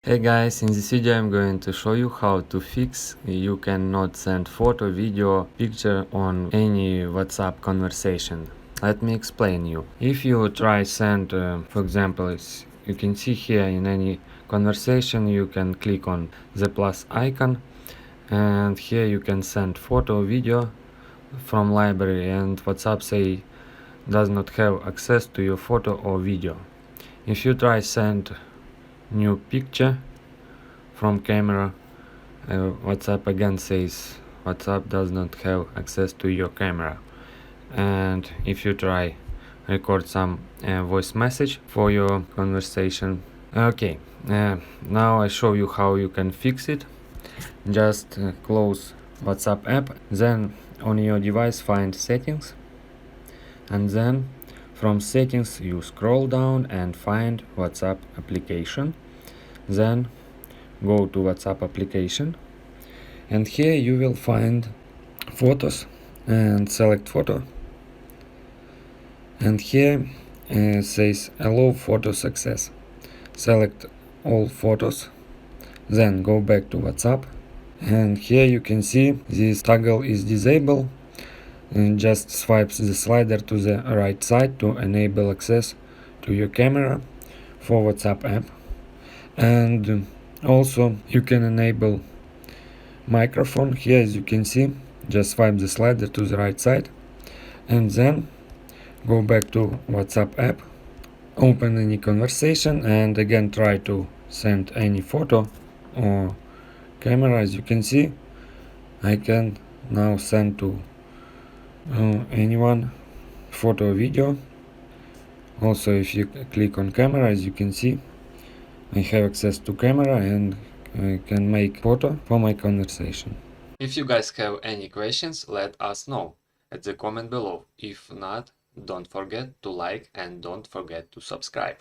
Hey guys, in this video I'm going to show you how to fix you cannot send photo, video, picture on any WhatsApp conversation. Let me explain you. If you try send, for example, you can see here in any conversation you can click on the plus icon, and here you can send photo, video from library, and WhatsApp say does not have access to your photo or video. If you try send new picture from camera, WhatsApp again says WhatsApp does not have access to your camera. And if you try record some voice message for your conversation. Okay, now I show you how you can fix it. Just close WhatsApp app, then on your device find settings, and then from settings you scroll down and find WhatsApp application. Then go to WhatsApp application, and here you will find photos and select photo, and here says allow photo access. Select all photos, then go back to WhatsApp, and here you can see this toggle is disabled, and just swipe the slider to the right side to enable access to your camera for WhatsApp app. And also you can enable microphone here, as you can see. Just swipe the slider to the right side, and then go back to WhatsApp app, open any conversation, and again try to send any photo or camera. As you can see, I can now send to anyone photo or video. Also, if you click on camera, as you can see, I have access to camera and I can make photo for my conversation. If you guys have any questions, let us know at the comment below. If not, don't forget to like and don't forget to subscribe.